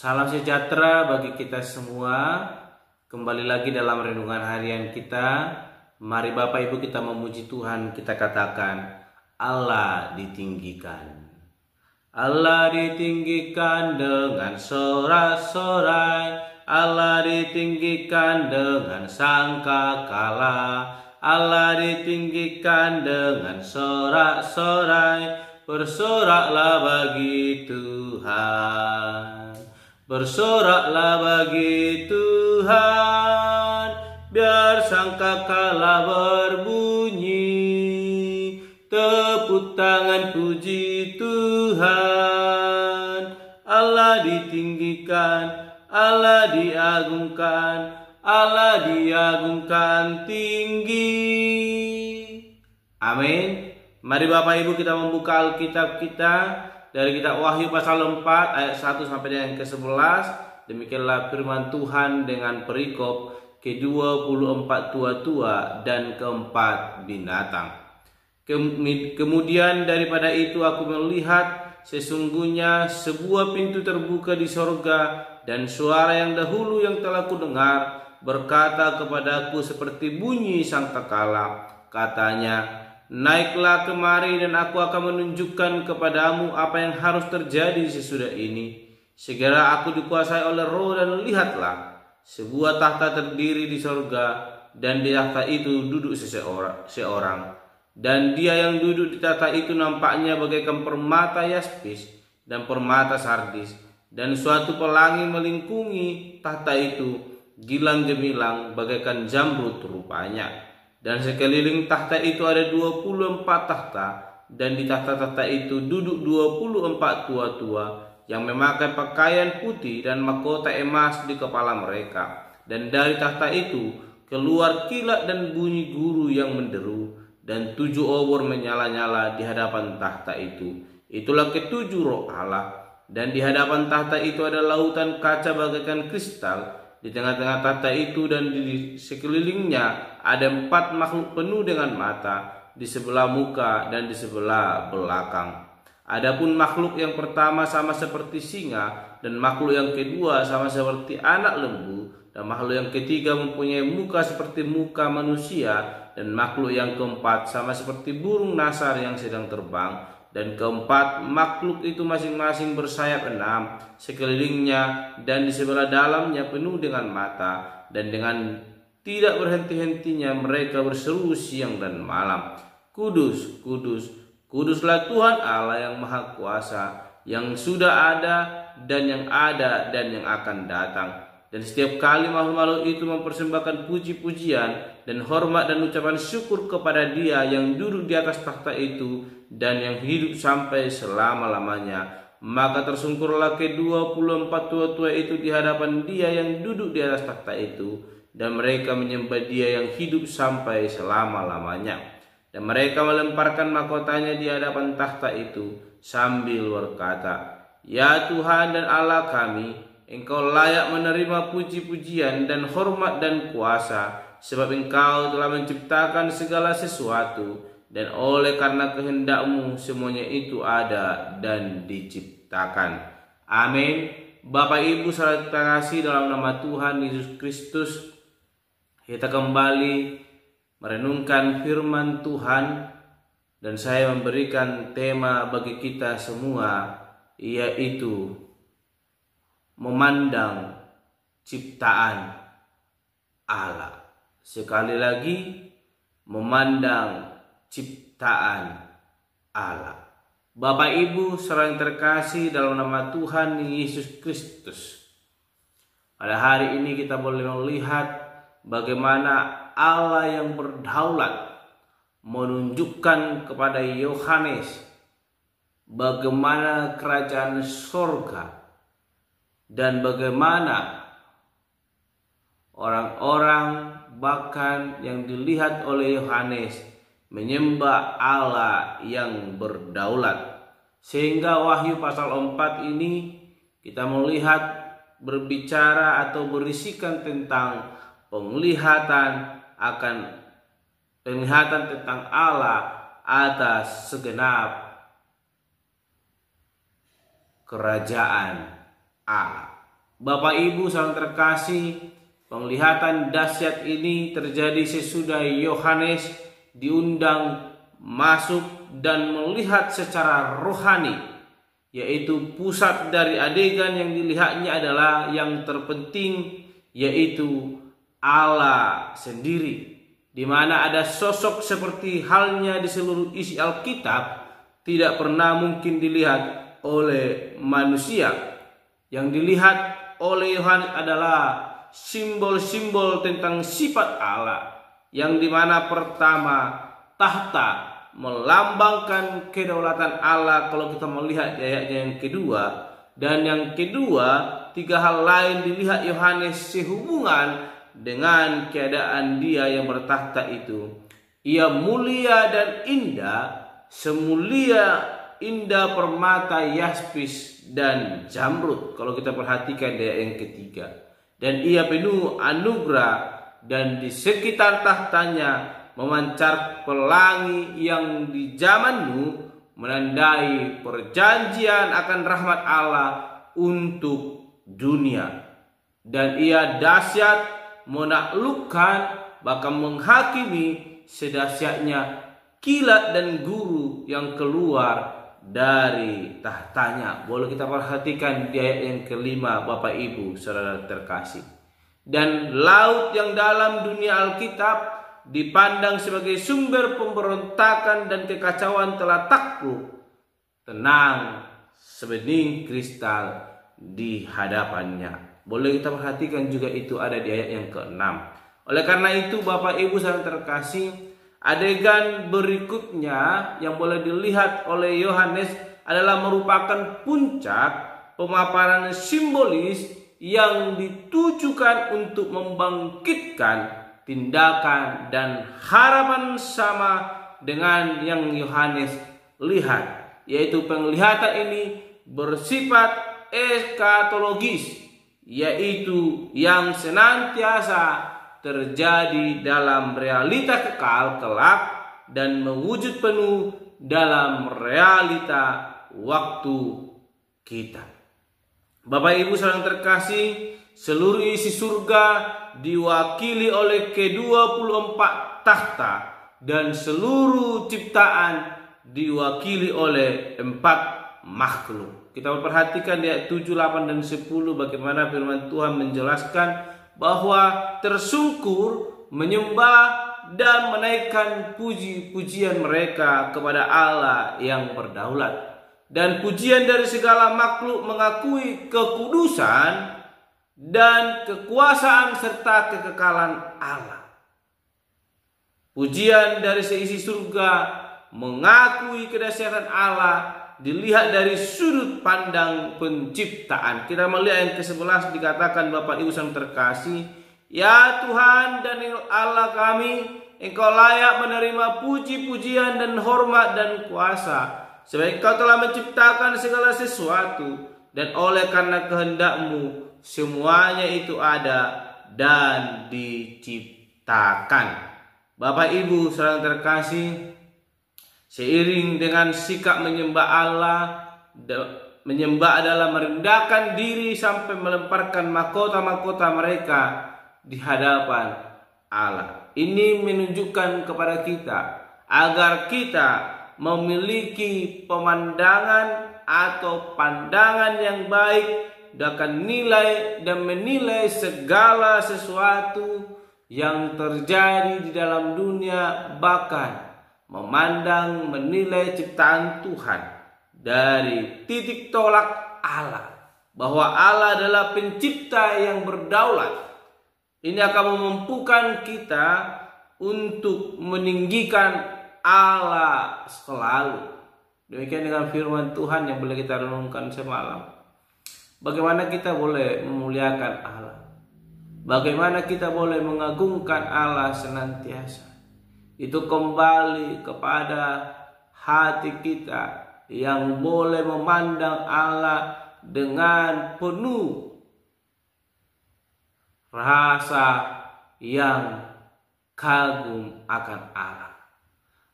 Salam sejahtera bagi kita semua. Kembali lagi dalam renungan harian kita. Mari Bapak Ibu kita memuji Tuhan. Kita katakan Allah ditinggikan. Allah ditinggikan dengan sorak-sorai. Allah ditinggikan dengan sangkakala. Allah ditinggikan dengan sorak-sorai. Bersoraklah bagi Tuhan. Bersoraklah bagi Tuhan, biar sangkakala berbunyi, tepuk tangan puji Tuhan. Allah ditinggikan, Allah diagungkan, Allah diagungkan tinggi. Amin. Mari Bapak Ibu kita membuka Alkitab kita dari kitab Wahyu pasal 4 ayat 1 sampai dengan ke-11. Demikianlah firman Tuhan dengan perikop ke-24 tua-tua dan keempat binatang. Kemudian daripada itu aku melihat sesungguhnya sebuah pintu terbuka di sorga, dan suara yang dahulu yang telah kudengar berkata kepadaku seperti bunyi sangkakala. Katanya, naiklah kemari dan aku akan menunjukkan kepadamu apa yang harus terjadi sesudah ini. Segera aku dikuasai oleh Roh, dan lihatlah sebuah tahta terdiri di sorga, dan di tahta itu duduk seorang. Dan dia yang duduk di tahta itu nampaknya bagaikan permata yaspis dan permata sardis, dan suatu pelangi melingkungi tahta itu, gilang gemilang bagaikan zamrud rupanya. Dan sekeliling tahta itu ada 24 tahta, dan di tahta-tahta itu duduk 24 tua-tua yang memakai pakaian putih dan mahkota emas di kepala mereka. Dan dari tahta itu keluar kilat dan bunyi guru yang menderu, dan 7 obor menyala-nyala di hadapan tahta itu. Itulah ketujuh roh Allah. Dan di hadapan tahta itu ada lautan kaca bagaikan kristal di tengah-tengah tahta itu, dan di sekelilingnya ada 4 makhluk penuh dengan mata di sebelah muka dan di sebelah belakang. Adapun makhluk yang pertama sama seperti singa, dan makhluk yang kedua sama seperti anak lembu, dan makhluk yang ketiga mempunyai muka seperti muka manusia, dan makhluk yang keempat sama seperti burung nasar yang sedang terbang. Dan keempat makhluk itu masing-masing bersayap 6 sekelilingnya, dan di sebelah dalamnya penuh dengan mata, dan dengan tidak berhenti-hentinya mereka berseru siang dan malam, Kudus, kudus, kuduslah Tuhan Allah yang Maha Kuasa, yang sudah ada dan yang ada dan yang akan datang. Dan setiap kali makhluk-makhluk itu mempersembahkan puji-pujian dan hormat dan ucapan syukur kepada Dia yang duduk di atas takhta itu dan yang hidup sampai selama-lamanya. Maka tersungkurlah ke-24 tua-tua itu di hadapan Dia yang duduk di atas takhta itu, dan mereka menyembah Dia yang hidup sampai selama-lamanya. Dan mereka melemparkan mahkotanya di hadapan takhta itu sambil berkata, Ya Tuhan dan Allah kami, Engkau layak menerima puji-pujian dan hormat dan kuasa, sebab Engkau telah menciptakan segala sesuatu, dan oleh karena kehendak-Mu semuanya itu ada dan diciptakan. Amin. Bapak Ibu saudara terkasih dalam nama Tuhan Yesus Kristus, kita kembali merenungkan firman Tuhan, dan saya memberikan tema bagi kita semua, yaitu memandang ciptaan Allah. Sekali lagi, memandang ciptaan Allah. Bapak Ibu saudara yang terkasih dalam nama Tuhan Yesus Kristus, pada hari ini kita boleh melihat bagaimana Allah yang berdaulat menunjukkan kepada Yohanes bagaimana kerajaan sorga, dan bagaimana orang-orang bahkan yang dilihat oleh Yohanes menyembah Allah yang berdaulat. Sehingga Wahyu pasal 4 ini kita melihat berbicara atau berisikan tentang penglihatan tentang Allah atas segenap kerajaan Allah. Bapak Ibu saudara terkasih, penglihatan dahsyat ini terjadi sesudah Yohanes diundang masuk dan melihat secara rohani, yaitu pusat dari adegan yang dilihatnya adalah yang terpenting, yaitu Allah sendiri, di mana ada sosok seperti halnya di seluruh isi Alkitab tidak pernah mungkin dilihat oleh manusia. Yang dilihat oleh Yohanes adalah simbol-simbol tentang sifat Allah, yang dimana pertama, tahta melambangkan kedaulatan Allah kalau kita melihat di ayatnya yang kedua, dan yang kedua, tiga hal lain dilihat Yohanes sehubungan dengan keadaan dia yang bertahta itu. Ia mulia dan indah, semulia indah permata yaspis dan zamrud kalau kita perhatikan di ayat yang ketiga. Dan ia penuh anugerah, dan di sekitar tahtanya memancar pelangi yang di zaman Nuh menandai perjanjian akan rahmat Allah untuk dunia. Dan ia dahsyat, menaklukkan, bahkan menghakimi sedahsyatnya kilat dan guru yang keluar dari tahtanya. Boleh kita perhatikan di ayat yang kelima, Bapak Ibu saudara terkasih. Dan laut yang dalam dunia Alkitab dipandang sebagai sumber pemberontakan dan kekacauan telah takluk tenang sebening kristal di hadapannya. Boleh kita perhatikan juga itu ada di ayat yang ke-6. Oleh karena itu Bapak Ibu saudara terkasih, adegan berikutnya yang boleh dilihat oleh Yohanes adalah merupakan puncak pemaparan simbolis yang ditujukan untuk membangkitkan tindakan dan harapan sama dengan yang Yohanes lihat, yaitu penglihatan ini bersifat eskatologis, yaitu yang senantiasa terjadi dalam realita kekal kelak dan mewujud penuh dalam realita waktu kita. Bapak Ibu saudara terkasih, seluruh isi surga diwakili oleh ke-24 tahta, dan seluruh ciptaan diwakili oleh 4 makhluk. Kita perhatikan di ayat 7, 8 dan 10 bagaimana firman Tuhan menjelaskan bahwa tersungkur, menyembah dan menaikkan puji-pujian mereka kepada Allah yang berdaulat. Dan pujian dari segala makhluk mengakui kekudusan dan kekuasaan serta kekekalan Allah. Pujian dari seisi surga mengakui kedahsyatan Allah dilihat dari sudut pandang penciptaan. Kita melihat yang ke-11 dikatakan, Bapak Ibu yang terkasih, ya Tuhan dan Allah kami, Engkau layak menerima puji-pujian dan hormat dan kuasa, sebab Engkau telah menciptakan segala sesuatu, dan oleh karena kehendak-Mu semuanya itu ada dan diciptakan. Bapak Ibu saudara terkasih, seiring dengan sikap menyembah Allah, menyembah adalah merendahkan diri sampai melemparkan mahkota-mahkota mereka di hadapan Allah. Ini menunjukkan kepada kita agar kita memiliki pemandangan atau pandangan yang baik dan akan nilai dan menilai segala sesuatu yang terjadi di dalam dunia, bahkan memandang menilai ciptaan Tuhan dari titik tolak Allah, bahwa Allah adalah pencipta yang berdaulat. Ini akan memampukan kita untuk meninggikan Allah selalu. Demikian dengan firman Tuhan yang boleh kita renungkan semalam. Bagaimana kita boleh memuliakan Allah? Bagaimana kita boleh mengagungkan Allah senantiasa? Itu kembali kepada hati kita yang boleh memandang Allah dengan penuh rasa yang kagum akan Allah.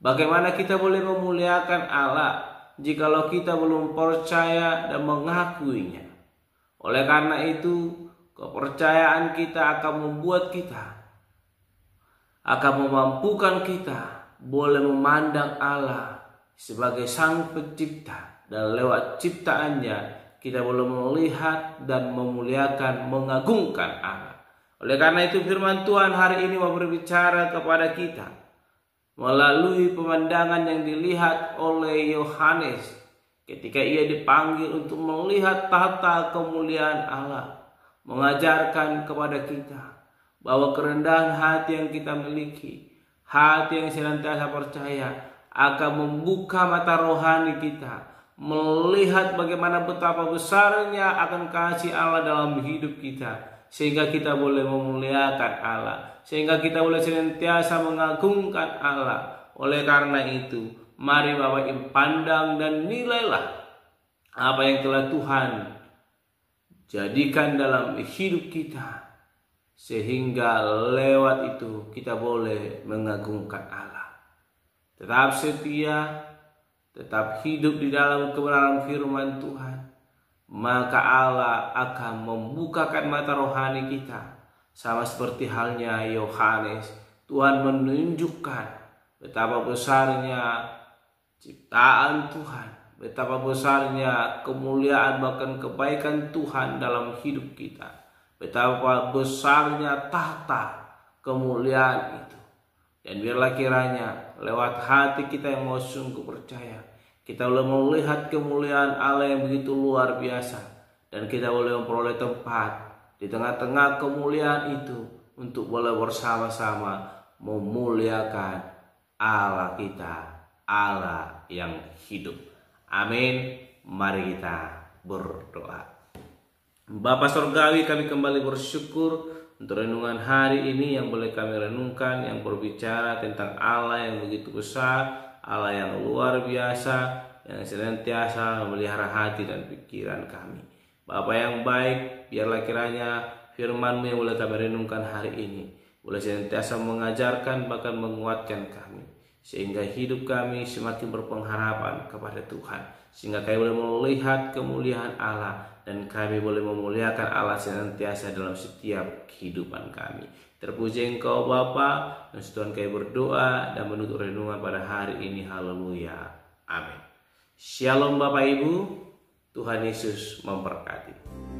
Bagaimana kita boleh memuliakan Allah jikalau kita belum percaya dan mengakuinya? Oleh karena itu, kepercayaan kita akan membuat kita, akan memampukan kita boleh memandang Allah sebagai Sang Pencipta, dan lewat ciptaannya kita boleh melihat dan memuliakan, mengagungkan Allah. Oleh karena itu firman Tuhan hari ini mau berbicara kepada kita melalui pemandangan yang dilihat oleh Yohanes ketika ia dipanggil untuk melihat tata kemuliaan Allah, mengajarkan kepada kita bahwa kerendahan hati yang kita miliki, hati yang senantiasa percaya, akan membuka mata rohani kita, melihat bagaimana betapa besarnya akan kasih Allah dalam hidup kita, sehingga kita boleh memuliakan Allah, sehingga kita boleh senantiasa mengagungkan Allah. Oleh karena itu, mari Bapak Ibu pandang dan nilailah apa yang telah Tuhan jadikan dalam hidup kita, sehingga lewat itu kita boleh mengagungkan Allah. Tetap setia, tetap hidup di dalam kebenaran firman Tuhan, maka Allah akan membukakan mata rohani kita. Sama seperti halnya Yohanes, Tuhan menunjukkan betapa besarnya ciptaan Tuhan, betapa besarnya kemuliaan bahkan kebaikan Tuhan dalam hidup kita, betapa besarnya tahta kemuliaan itu. Dan biarlah kiranya lewat hati kita yang mau sungguh percaya, kita boleh melihat kemuliaan Allah yang begitu luar biasa, dan kita boleh memperoleh tempat di tengah-tengah kemuliaan itu untuk boleh bersama-sama memuliakan Allah kita, Allah yang hidup. Amin. Mari kita berdoa. Bapa Surgawi, kami kembali bersyukur untuk renungan hari ini yang boleh kami renungkan, yang berbicara tentang Allah yang begitu besar, Allah yang luar biasa, yang senantiasa memelihara hati dan pikiran kami. Bapa yang baik, biarlah kiranya firman-Mu yang boleh kami renungkan hari ini boleh senantiasa mengajarkan bahkan menguatkan kami, sehingga hidup kami semakin berpengharapan kepada Tuhan, sehingga kami boleh melihat kemuliaan Allah dan kami boleh memuliakan Allah senantiasa dalam setiap kehidupan kami. Terpuji Engkau Bapa, dan Tuhan kami berdoa dan menutup renungan pada hari ini. Haleluya. Amin. Shalom Bapak Ibu, Tuhan Yesus memberkati.